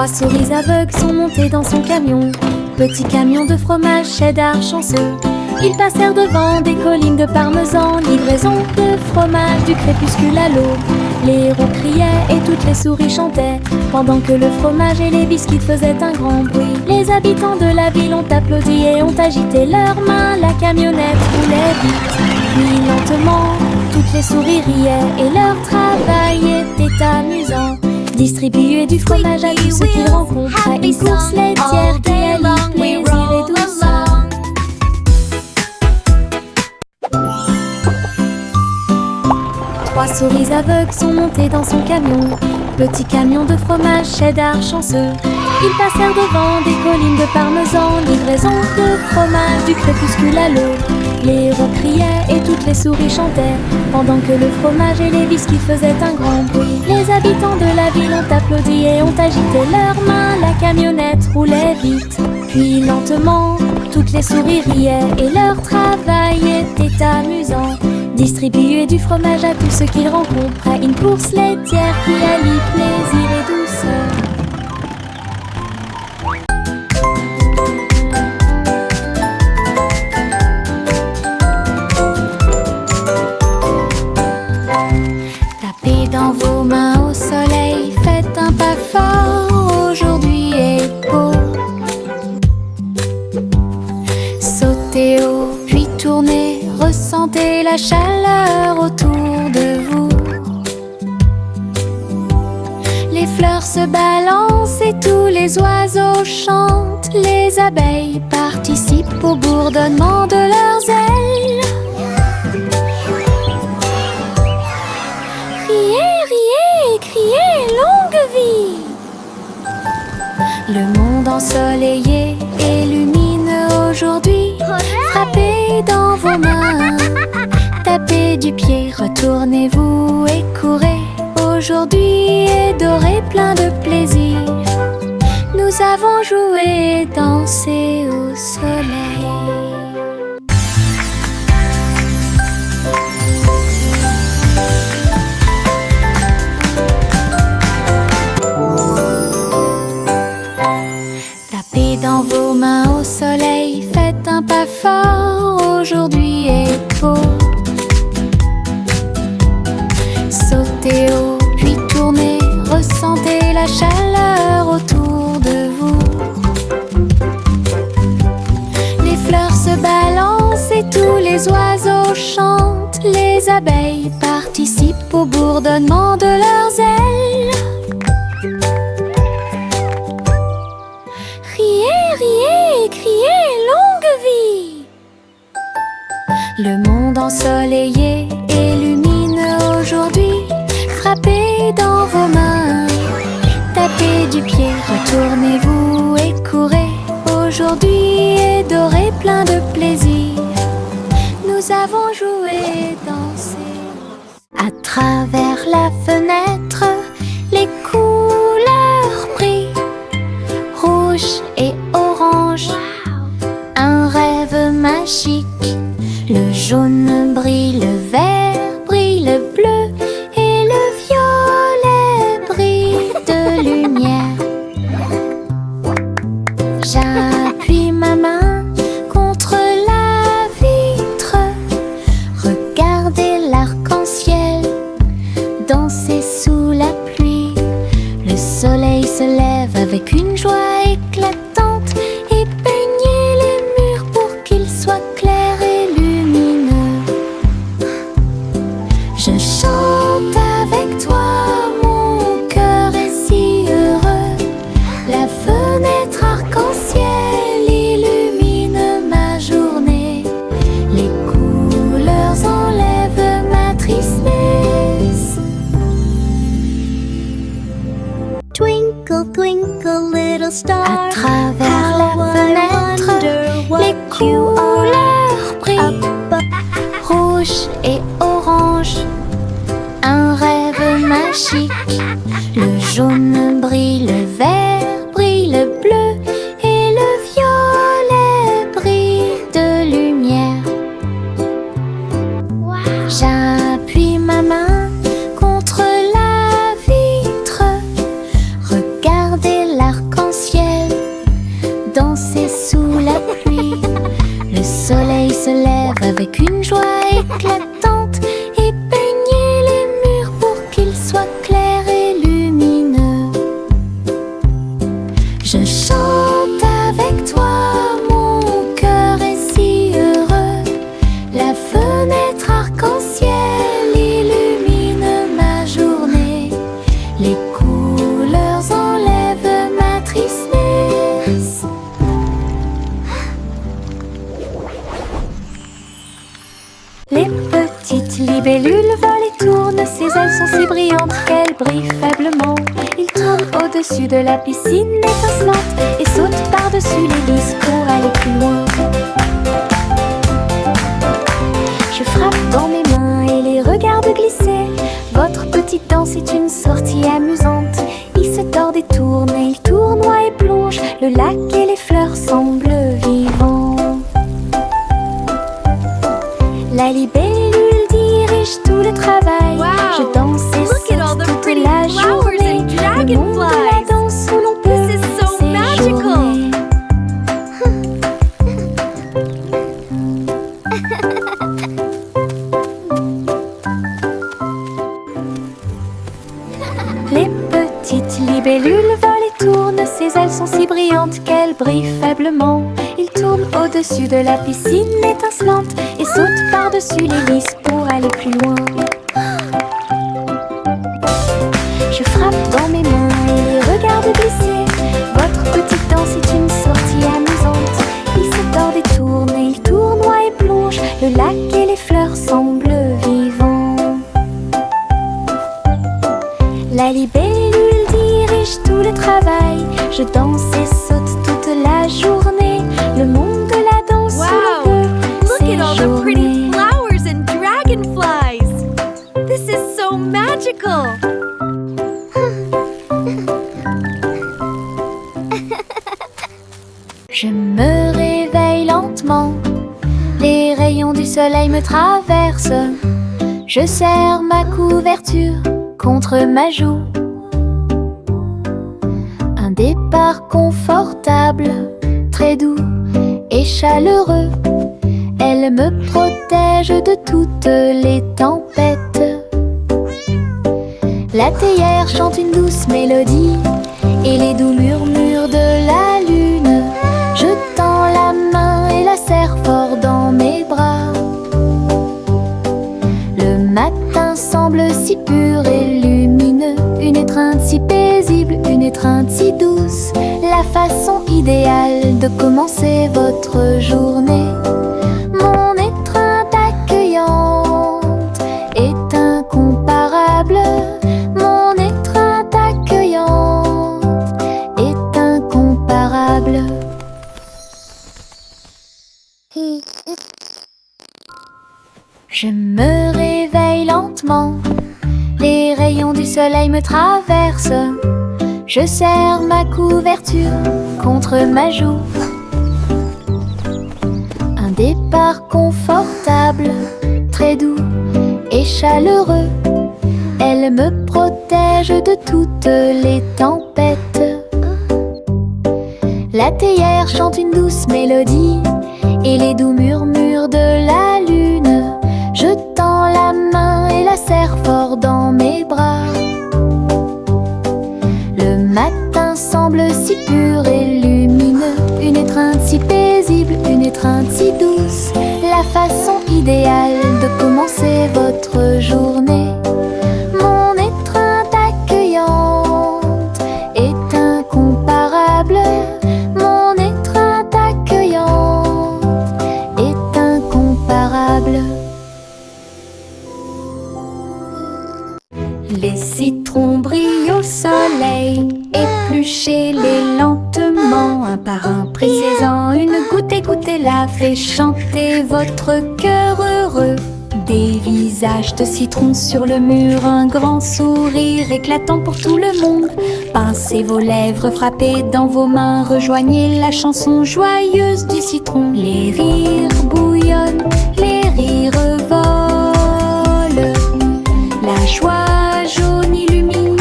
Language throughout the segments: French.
Trois souris aveugles sont montées dans son camion. Petit camion de fromage cheddar chanceux. Ils passèrent devant des collines de parmesan. Livraison de fromage du crépuscule à l'aube. Les héros criaient et toutes les souris chantaient, pendant que le fromage et les biscuits faisaient un grand bruit. Les habitants de la ville ont applaudi et ont agité leurs mains. La camionnette roulait vite, puis lentement. Toutes les souris riaient et leur travail était amusant. Distribuer du fromage à tous ceux qu'ils rencontraient. Une course laitière qui allie plaisir et douceur. Trois souris aveugles sont montées dans son camion. Petit camion de fromage cheddar chanceux. Ils passèrent devant des collines de parmesan. Livraison de fromage du crépuscule à l'aube. Les héros criaient et toutes les souris chantaient, pendant que le fromage et les biscuits faisaient un grand bruit. Les habitants de la ville ont applaudi et ont agité leurs mains. La camionnette roulait vite, puis lentement. Toutes les souris riaient et leur travail était amusant. Distribuer du fromage à tous ceux qu'ils rencontraient. Une course laitière qui allie plaisir et douceur. Tapez dans vos mains au soleil, faites un pas fort, aujourd'hui est beau. Sautez haut, puis tournez, ressentez la chaleur autour de vous. Les fleurs se balancent et tous les oiseaux chantent. Les abeilles participent au bourdonnement de leurs ailes. Riez, riez et criez, longue vie! Le monde ensoleillé et lumineux aujourd'hui. Frappez dans vos mains, tapez du pied, retournez-vous et courez. Aujourd'hui est doré, plein de plaisir. Nous avons joué et dansé au soleil. Tapez dans vos mains au soleil, faites un pas fort, aujourd'hui est beau. Sautez haut, puis tournez, ressentez la chaleur autour de vous. Les fleurs se balancent et tous les oiseaux chantent. Les abeilles participent au bourdonnement de leurs ailes. Riez, riez et criez, longue vie! Le monde ensoleillé et lumineux aujourd'hui. Frappez dans vos mains, tapez du pied, retournez-vous et courez. Aujourd'hui est doré, plein de plaisir. Nous avons joué et dansé. À travers la fenêtre, les couleurs brillent, rouge et orange. Un rêve magique. Le jaune brille, le vert brille, le bleu et le violet brillent de lumière. J'appuie ma main contre la vitre. Regardez l'arc-en-ciel danser sous la pluie. Le soleil se lève avec une joie éclatante et peignez les murs pour qu'ils soient clairs et lumineux. Je chante avec toi, mon cœur est si heureux. La fenêtre arc-en-ciel illumine ma journée. Les couleurs enlèvent ma tristesse. Twinkle, twinkle, little star. À travers la how I fenêtre, wonder what les you are couleurs brillent, up. rouge et orange. Un rêve magique. Le jaune brille, le vert brille, le bleu et le violet brillent de lumière. J'appuie ma main contre la vitre. Regardez l'arc avec une joie éclatante et peigner les murs pour qu'ils soient clairs et lumineux. Je chante avec toi, mon cœur est si heureux. La fenêtre arc-en-ciel illumine ma journée. Les couleurs enlèvent ma tristesse. Les petites libellules volent et tournent, ses ailes sont si brillantes qu'elles brillent faiblement. Ils tournent au-dessus de la piscine étincelante et sautent par-dessus les lisses pour aller plus loin. Je frappe dans mes mains et les regarde glisser. Votre petite danse est une sortie amusante. Il se tord et tourne et il tournoie et plonge. Le lac et les fleurs semblent vivants. La libellule dirige tout le travail. Wow. Je danse et Look at all saute the toute pretty la flowers journée. and Le monde de la dragonflies. danse où l'on peut This is so séjourner. magical. Les petites libellules volent et tournent, ses ailes sont si brillantes qu'elles brillent faiblement. Ils tournent au-dessus de la piscine étincelante et sautent par-dessus les lisses pour aller plus loin. Je frappe dans mes mains et les regarde glisser. Votre petite danse est une sortie amusante. Il se tord et tourne et il tournoie et plonge. Le lac et les fleurs semblent vivants. La libellule dirige tout le travail. Je danse et saute toute la journée. Le monde de la danse où Wow. l'on peut Look at all the pretty séjourner. flowers and dragonflies. This is so magical. Je me réveille lentement. Les rayons du soleil me traversent. Je serre ma couverture contre ma joue. Un départ confortable, très doux et chaleureux. Elle me protège de toutes les tempêtes. La théière chante une douce mélodie et les doux murmures de la lune. Je tends la main et la serre fort dans mes bras. Le matin semble si pur et lumineux, une étreinte si paisible, une étreinte si douce, la façon idéale de commencer votre journée. Mon étreinte accueillante est incomparable. Mon étreinte accueillante est incomparable. Je me réveille lentement. Les rayons du soleil me traversent. Je serre ma couverture contre ma joue. Un départ confortable, très doux et chaleureux. Elle me protège de toutes les tempêtes. La théière chante une douce mélodie et les doux murmures de la lune. Je tends la main et la serre fort dans mes bras. Le matin semble si pur et lumineux, une étreinte si paisible, une étreinte si douce, la façon idéale de commencer votre journée. Mon étreinte accueillante est incomparable. Mon étreinte accueillante est incomparable. Les citrons brillent au soleil, épluchez-les lentement, un par un, pressez-en une goutte et goûtez-la, fait chanter votre cœur heureux. Des visages de citrons sur le mur, un grand sourire éclatant pour tout le monde. Pincez vos lèvres, frappez dans vos mains, rejoignez la chanson joyeuse du citron. Les rires bouillonnent, les rires volent, la joie jaune illumine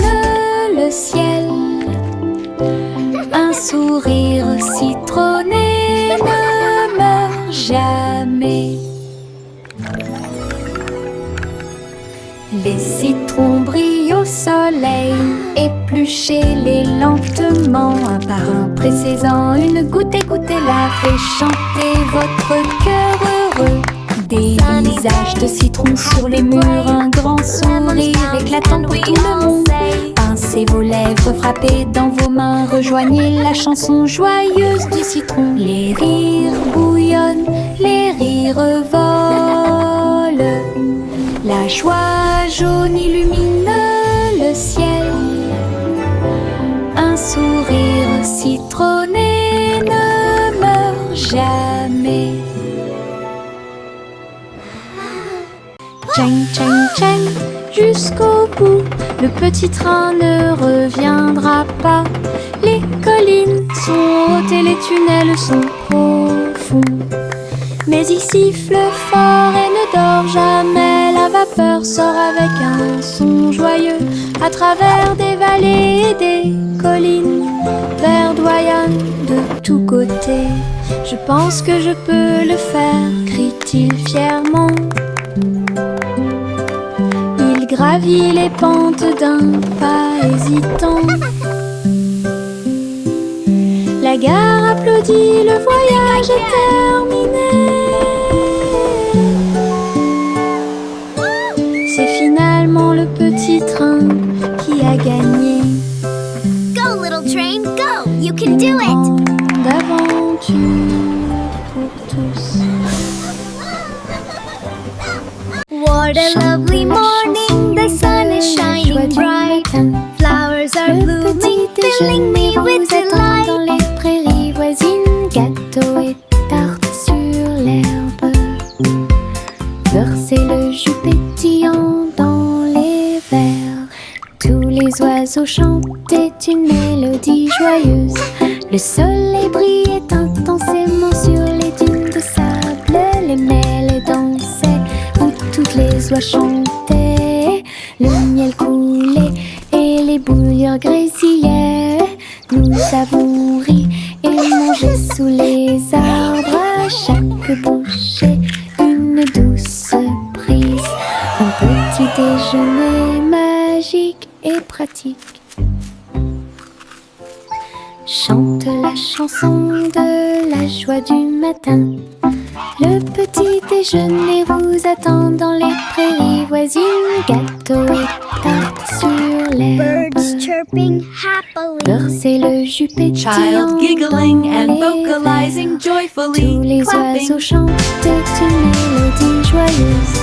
le ciel. Un sourire citronné ne meurt jamais. Les citrons brillent au soleil, épluchez-les lentement, un par un, pressez-en une goutte, écoutez-la, fait chanter votre cœur heureux. Des visages de citron sur les murs, un grand sourire éclatant pour tout le monde. Pincez vos lèvres, frappez dans vos mains, rejoignez la chanson joyeuse du citron. Les rires bouillonnent, les rires volent, la joie jaune illumine le ciel. Un sourire citronné ne meurt jamais. Tchang, tchang, tchang, jusqu'au bout, le petit train ne reviendra pas. Les collines sont hautes et les tunnels sont profonds. Mais il siffle fort et ne dort jamais. La vapeur sort avec un son joyeux à travers des vallées et des collines. Verdoyant de tous côtés. Je pense que je peux le faire, crie-t-il fièrement. Il gravit les pentes d'un pas hésitant. La gare applaudit, le voyage est terminé. C'est finalement le petit train qui a gagné. Go, little train, go! You can do it! D'aventure pour tous. What a lovely morning, the sun is shining bright. Flowers are blooming, filling me with delight. Dans les prairies voisines, gâteaux et tartes sur l'herbe. Beurre, c'est le jus pétillant dans les verres. Tous les oiseaux chantaient une mélodie joyeuse. Le soleil brillait intensément sur les dunes de sable. Les mêles dansaient où toutes les oies chantaient. Le miel coulait et les bouillures grésillaient. Nous avons ri et mangé sous les arbres. À chaque bouchée, une douce prise. Un petit déjeuner magique et pratique. Chante la chanson de la joie du matin. Le petit déjeuner vous attend dans les prairies voisines. Gâteaux et tartes sur l'herbe. Birds chirping happily. Beurre, c'est le jus pétillant Child giggling dans and les vocalizing verres. joyfully, Tous les clapping. oiseaux chantaient une mélodie joyeuse.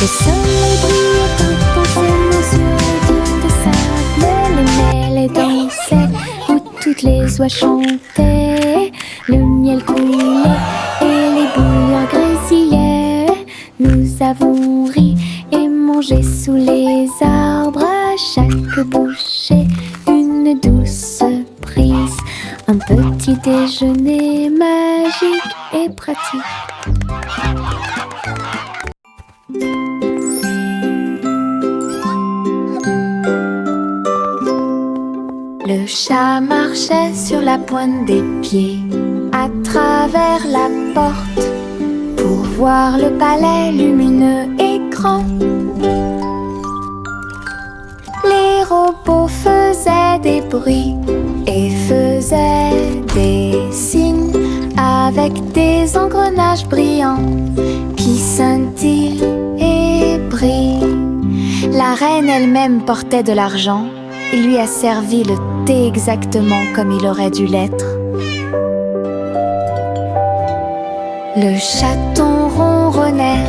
Le soleil brillait intensément sur les dunes de sable. Les mêles dansaient où toutes les oies chantaient. Le miel coulait et les bouillons grésillaient. Nous avons ri et mangé sous les arbres. À chaque bouchée, une douce prise. Un petit déjeuner magique et pratique. Le chat marchait sur la pointe des pieds à travers la porte pour voir le palais lumineux et grand. Les robots faisaient des bruits et faisaient des signes avec des engrenages brillants qui scintillent et brillent. La reine elle-même portait de l'argent. Il lui a servi le thé exactement comme il aurait dû l'être. Le chaton ronronnait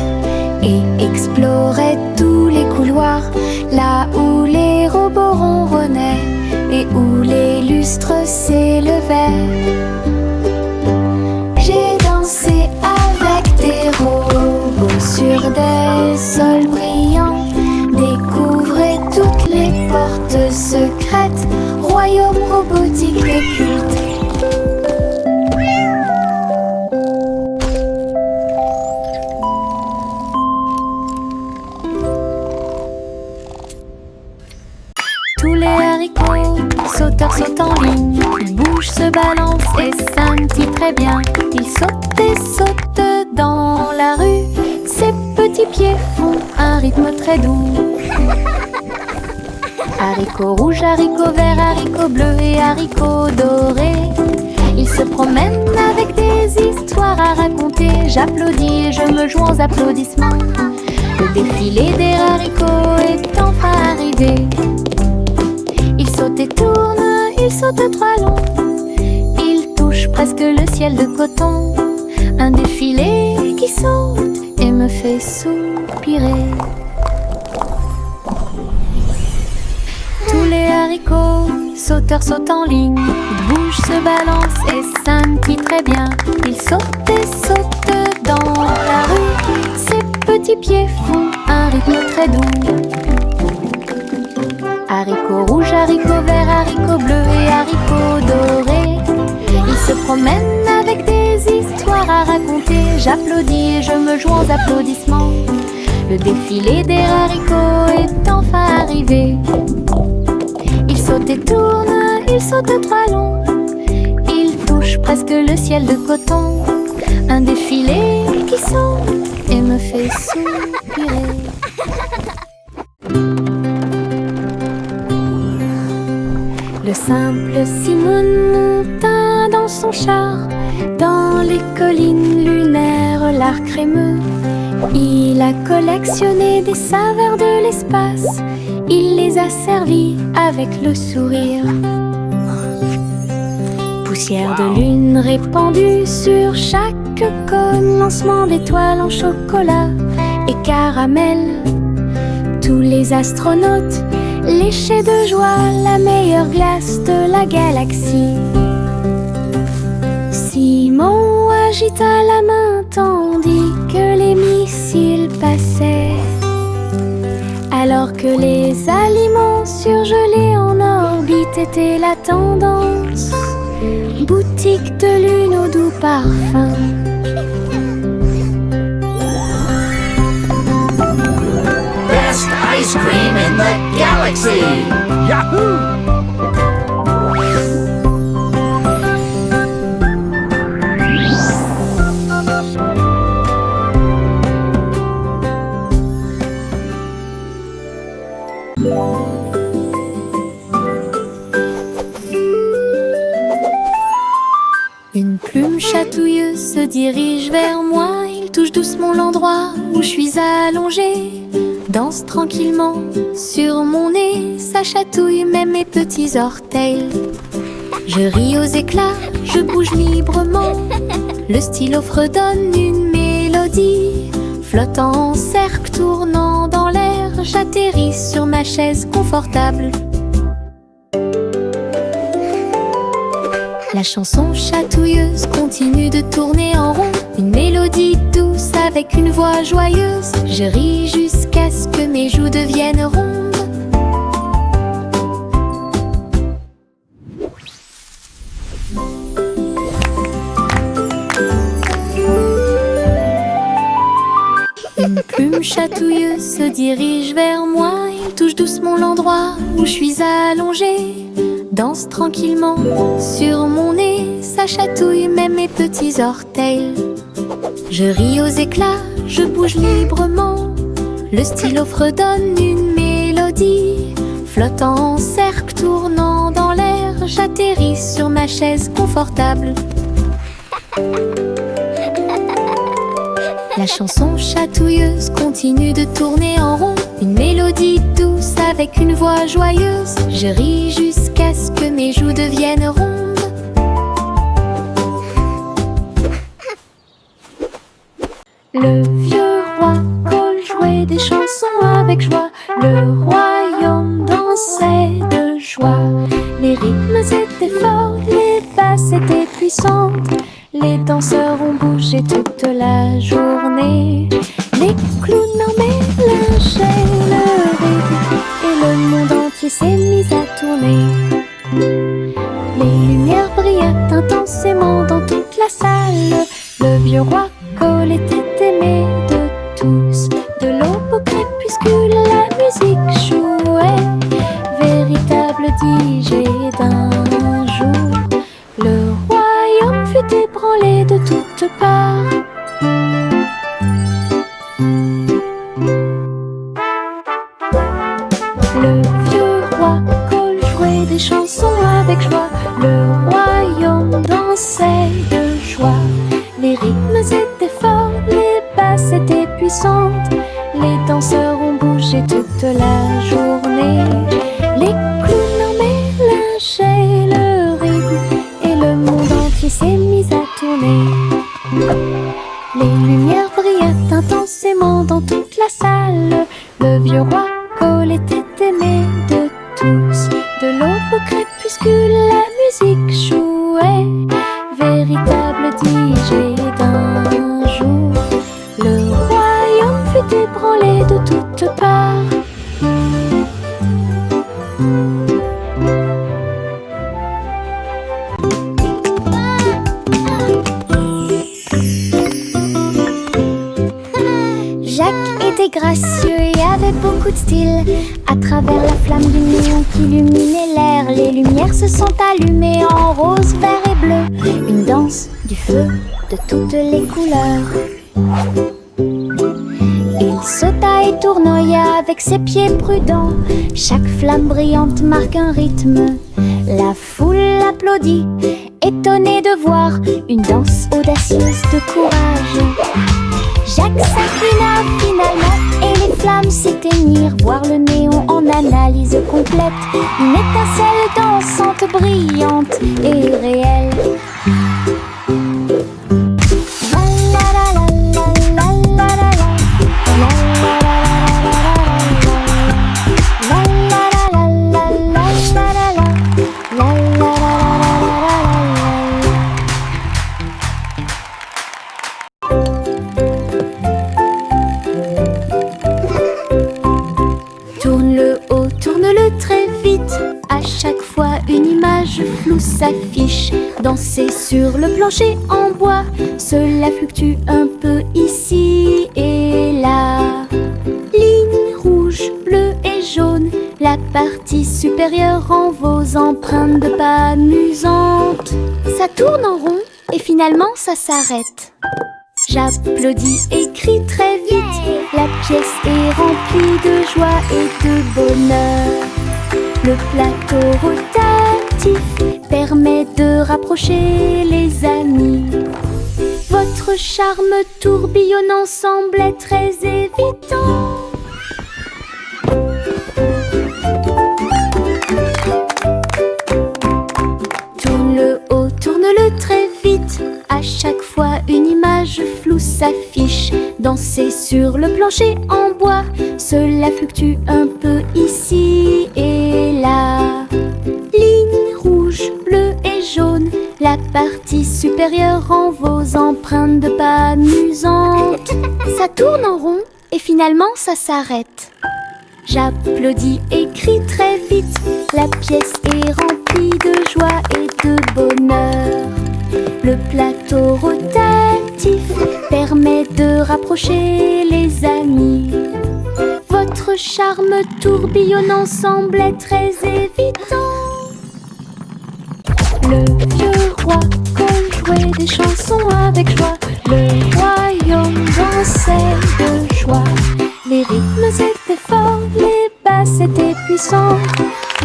et explorait tous les couloirs, là où les robots ronronnaient et où les lustres s'élevaient. J'ai dansé avec des robots sur des sols brillants. Découvrez toutes les portes secrètes, royaume robotique occulte. Tous les haricots sauteurs sautent en ligne, bougent, se balancent et scintillent très bien. Ils sautent et sautent dans la rue, ses petits pieds font un un rythme très doux. Haricots rouges, haricots verts, haricots bleus et haricots dorés. Ils se promènent avec des histoires à raconter. J'applaudis et je me joins aux applaudissements. Le défilé des haricots est enfin arrivé. Ils sautent et tournent, ils sautent trois longs. Ils touchent presque le ciel de coton. Un défilé qui saute et me fait soupirer. Tous les haricots sauteurs sautent en ligne. Ils bougent, se balancent et scintillent très bien. Ils sautent et sautent dans la rue. Ces petits pieds font un rythme très doux. Haricots rouges, haricots verts, haricots bleus et haricots dorés. Ils se promènent avec des histoires à raconter. J'applaudis et je me joins aux applaudissements. Le défilé des haricots est enfin arrivé. Ils sautent et tournent, ils sautent trois longs. Ils touchent presque le ciel de coton. Un défilé qui saute et me fait soupirer. Le simple Simon monta dans son char, dans les collines lunaires, l'art crémeux. Il a collectionné des saveurs de l'espace. Il les a servis avec le sourire. Poussière de lune répandue sur chaque cône, lancement d'étoiles en chocolat et caramel. Tous les astronautes léchaient de joie la meilleure glace de la galaxie. Simon agita la main tandis que les missiles passaient. Alors que les aliments surgelés en orbite étaient la tendance. Boutique de lune au doux parfum. Best ice cream in the galaxy! Yahoo! Une plume chatouilleuse se dirige vers moi. Il touche doucement l'endroit où je suis allongée. Danse tranquillement sur mon nez. Ça chatouille même mes petits orteils. Je ris aux éclats, je bouge librement. Le stylo fredonne une mélodie. Flottant en cercle, tournant dans l'air, j'atterris sur ma chaise confortable. La chanson chatouilleuse continue de tourner en rond. Une mélodie douce avec une voix joyeuse. Je ris jusqu'à ce que mes joues deviennent rondes. Une plume chatouilleuse se dirige vers moi. Il touche doucement l'endroit où je suis allongée. Danse tranquillement sur mon nez. Ça chatouille même mes petits orteils. Je ris aux éclats, je bouge librement. Le stylo fredonne une mélodie. Flottant en cercle, tournant dans l'air, j'atterris sur ma chaise confortable. La chanson chatouilleuse continue de tourner en rond. Une mélodie douce avec une voix joyeuse. Je ris jusqu'à ce que mes joues deviennent rondes. Le vieux roi Cole jouait des chansons avec joie. Le royaume dansait de joie. Les rythmes étaient forts, les basses étaient puissantes. Les danseurs ont bougé toute la journée. Les clowns mélangeaient le rythme et le monde entier s'est mis à tourner. Les lumières brillaient intensément dans toute la salle. Le vieux roi Cole était aimé de tous. De l'aube au crépuscule, la musique jouait. Véritable DJ d'un jour. Le royaume fut ébranlé de toutes parts. chante. Les danseurs ont bougé toute la journée. Les clowns ont mélangé le rythme et le monde entier s'est mis à tourner. Les lumières brillaient intensément dans toute la salle. Le vieux roi Cole était aimé de tous. De l'aube au crépuscule, la musique jouait. Véritable DJ d'un jour, le royaume fut ébranlé de toutes parts. Jacques était gracieux et avait beaucoup de style. À travers la flamme du néon qui illuminait l'air, les lumières se sont allumées en rose, vert et bleu. Une danse du feu de toutes les couleurs. Il sauta et tournoya avec ses pieds prudents. Chaque flamme brillante marque un rythme. La foule applaudit, étonnée de voir une danse audacieuse de courage. Jacques s'inclina finalement et les flammes s'éteignirent. Voir le néon en analyse complète. Une étincelle dansante, brillante et réelle. Tourne-le haut, tourne-le très vite. À chaque fois une image floue s'affiche. Danser sur le plancher en bois, cela fluctue un peu ici et là. Ligne rouge, bleue et jaune, la partie supérieure rend vos empreintes de pas amusantes. Ça tourne en rond et finalement ça s'arrête. J'applaudis et crie très vite. La pièce est remplie de joie et de bonheur. Le plateau rotatif permet de rapprocher les amis. Votre charme tourbillonnant semblait très évident. Tourne-le haut, tourne-le très vite. À chaque fois une image floue s'affiche. Danser sur le plancher en bois, cela fluctue un peu ici et là. Ligne rouge, bleue et jaune, la partie supérieure rend vos empreintes de pas amusantes. Ça tourne en rond et finalement ça s'arrête. J'applaudis et crie très vite. La pièce est remplie de joie et de bonheur. Le plateau rotatif permet de rapprocher les amis. Votre charme tourbillonnant semblait très évident. Le vieux roi Cole jouait des chansons avec joie. Le royaume dansait de joie. Les rythmes étaient forts, les basses étaient puissantes.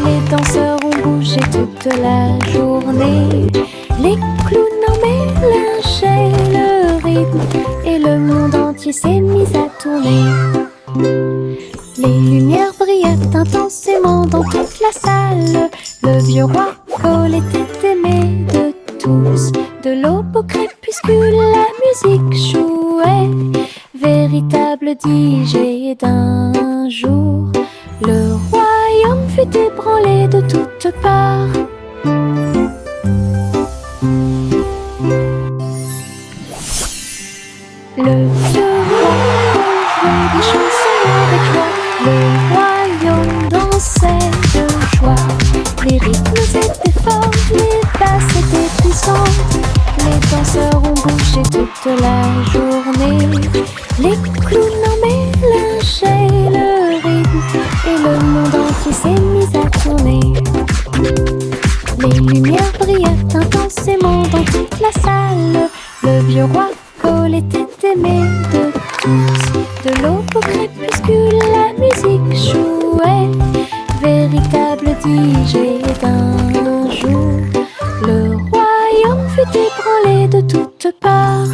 Les danseurs ont bougé toute la journée. Les clowns ont mélangé le rythme et le monde entier s'est mis à tourner. Les lumières brillaient intensément dans toute la salle. Le vieux roi Cole était aimé de tous. De l'aube au crépuscule, la musique jouait. Véritable DJ d'un jour, le royaume fut ébranlé de toutes parts. Le vieux roi jouait des chansons avec joie. Le royaume dansait de joie. Les rythmes étaient forts, les basses étaient puissantes. Les danseurs ont bougé toute la journée. Les clowns ont mélangé le rythme et le monde entier s'est mis à tourner. Les lumières brillaient intensément dans toute la salle. Le vieux roi Cole était aimé de tous. De l'aube au crépuscule, la musique jouait. Véritable DJ d'un jour, le royaume fut ébranlé de toutes parts.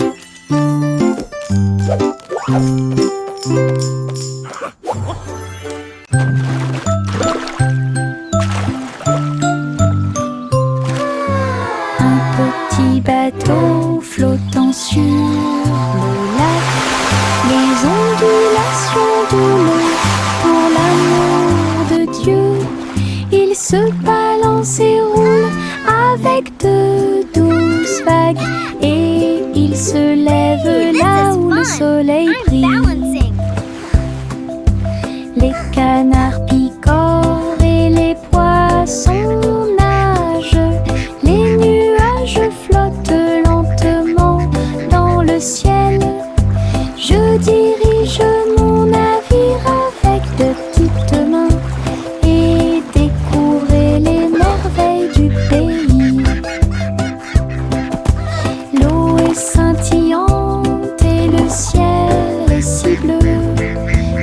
Les canards picorent et les poissons nagent. Les nuages flottent lentement dans le ciel. Je dirige mon navire avec de petites mains et découvrir les merveilles du pays. L'eau est scintillante et le ciel est si bleu.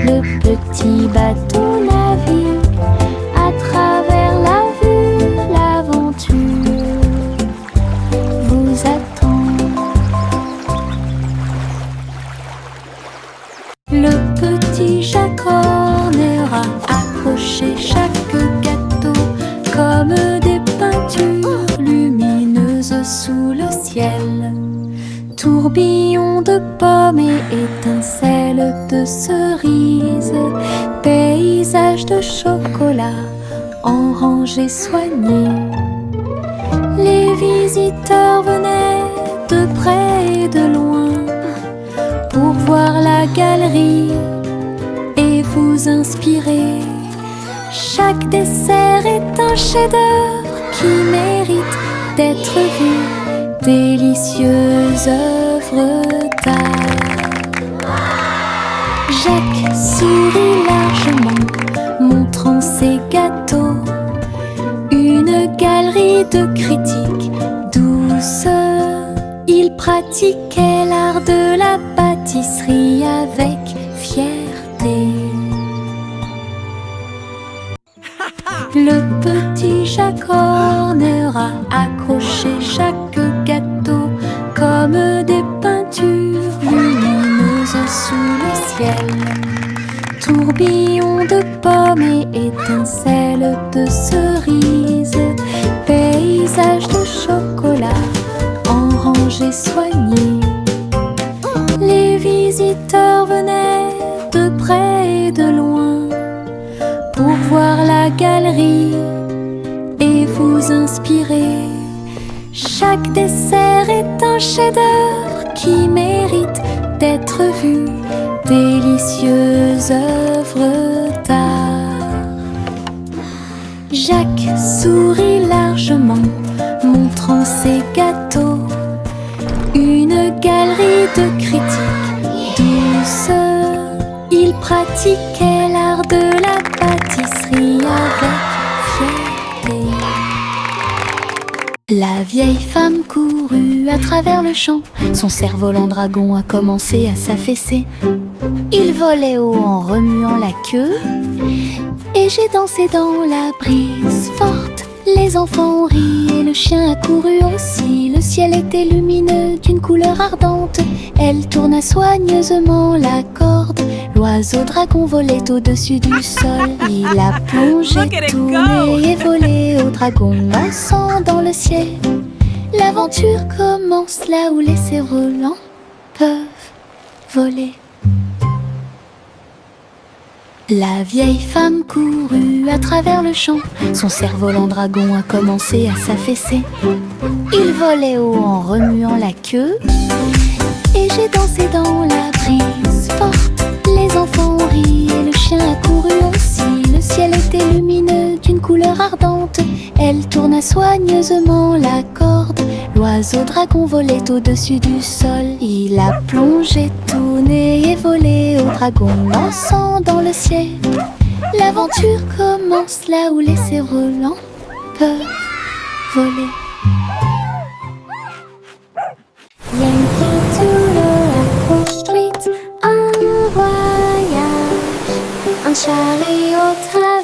Le petit bateau navigue à travers la vue. L'aventure vous attend. Le petit Jacques Horner a accroché chaque gâteau comme des peintures lumineuses sous le ciel. Tourbillon de pommes et étincelles de cerises, paysage de chocolat en rangées soignées. Les visiteurs venaient de près et de loin pour voir la galerie et vous inspirer. Chaque dessert est un chef-d'œuvre qui mérite d'être vu. Délicieuses œuvres d'art. Jacques sourit largement, montrant ses gâteaux. Une galerie de critiques douce. Il pratiquait l'art de la pâtisserie avec fierté. Le petit Jacques Horner a accroché chaque gâteau comme des peintures lumineuses sous le ciel. Tourbillon de pommes et étincelles de cerises, paysage de chocolat en rangées soignées. Les visiteurs venaient de près et de loin pour voir la galerie et vous inspirer. Chaque dessert est un chef-d'œuvre qui mérite d'être vu. Délicieuses œuvres d'art. Jacques sourit largement, montrant ses gâteaux. Une galerie de critiques douce. Il pratiquait l'art de la pâtisserie avec fierté. La vieille femme courut à travers le champ. Son cerf-volant dragon a commencé à s'affaisser. Il volait haut en remuant la queue et j'ai dansé dans la brise forte. Les enfants ont ri et le chien a couru aussi. Le ciel était lumineux d'une couleur ardente. Elle tourna soigneusement la corde. L'oiseau dragon volait au-dessus du sol. Il a plongé, tourné et volé au dragon dansant dans le ciel. L'aventure commence là où les cerfs-volants peuvent voler. La vieille femme courut à travers le champ. Son cerf-volant dragon a commencé à s'affaisser. Il volait haut en remuant la queue et j'ai dansé dans la brise forte. Les enfants ont ri et le chien a couru aussi. Le ciel était lumineux d'une couleur ardente. Elle tourna soigneusement la corde. L'oiseau dragon volait au-dessus du sol. Il a plongé, tourné et volé au dragon dansant dans le ciel. L'aventure commence là où les cerfs-volants peuvent voler. Yankee Doodle Street, un voyage, un chariot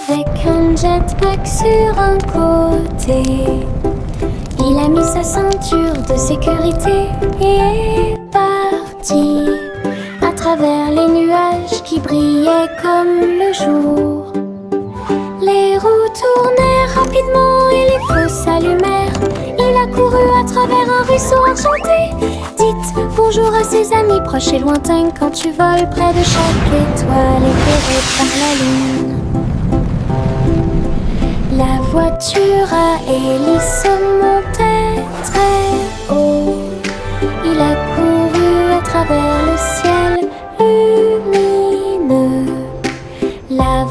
avec un jetpack sur un côté. Il a mis sa ceinture de sécurité et est parti à travers les nuages qui brillaient comme le jour. Les roues tournaient rapidement et les feux s'allumèrent. Il a couru à travers un ruisseau enchanté. Dites bonjour à ses amis proches et lointains quand tu voles près de chaque étoile éclairée par la lune. La voiture à hélice montait très haut. Il a couru à travers le ciel lumineux. La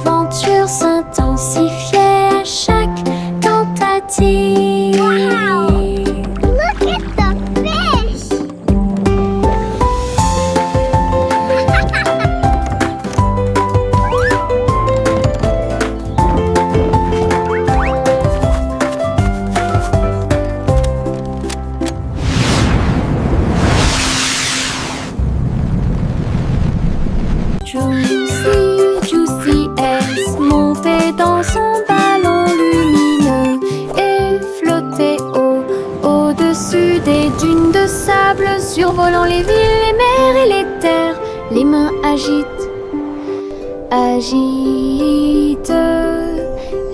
agite,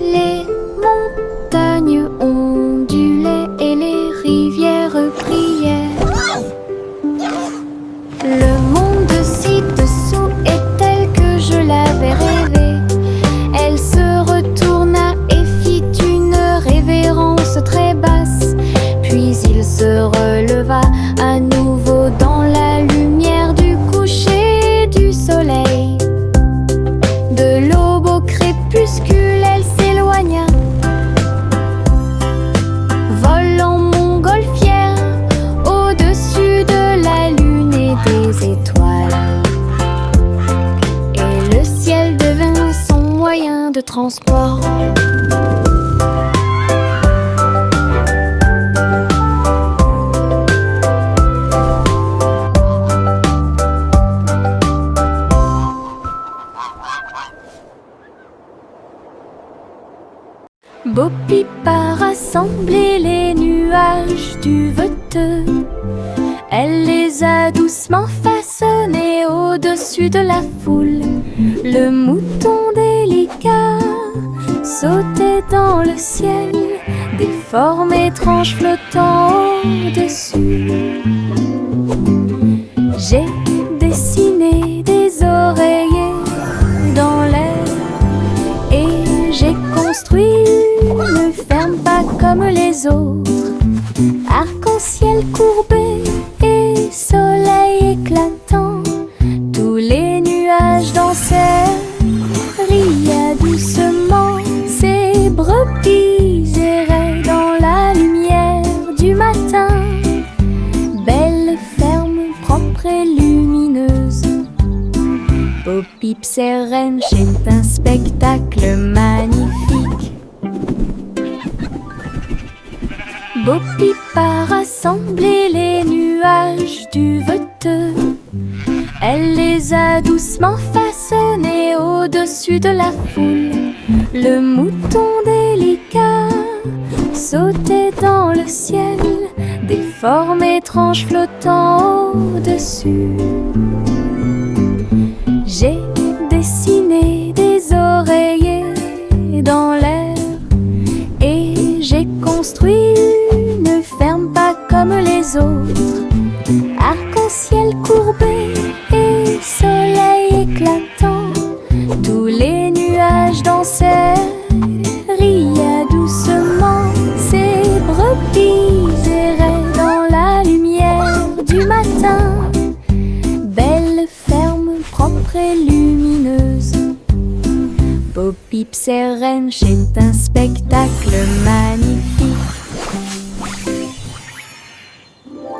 les montagnes ondulaient et les rivières priaient. Le monde ci-dessous est tel que je l'avais rêvé. Elle se retourna et fit une révérence très basse. Puis il se releva à nouveau dans la lumière du coucher du soleil. De l'aube au crépuscule, elle s'éloigna, volant montgolfière au-dessus de la lune et des étoiles. Et le ciel devint son moyen de transport. Bo-Peep a rassemblé les nuages du Veteux. Elle les a doucement façonnés au-dessus de la foule. Le mouton délicat sautait dans le ciel, des formes étranges flottant au-dessus. J'ai dessiné des oreillers dans l'air et j'ai construit une ferme pas comme les autres. Arc-en-ciel courbé et soleil éclatant, tous les nuages dansèrent, riaient doucement. Ces brebis erraient dans la lumière du matin. Belle ferme propre et lumineuse. Bo-Peep Sereine, c'est un spectacle magnifique. Bo-Peep a rassemblé les nuages du Veteux. Elle les a doucement façonnés au-dessus de la foule. Le mouton délicat sautait dans le ciel, des formes étranges flottant au-dessus. J'ai dessiné des oreillers dans l'air et j'ai construit une ferme pas comme les autres. Arc-en-ciel courbé et soleil éclatant, tous les nuages dansèrent, riaient doucement. Ces brebis erraient dans la lumière du matin. Belle ferme propre et lumineuse. Bo-Peep Sereine, c'est un spectacle magnifique.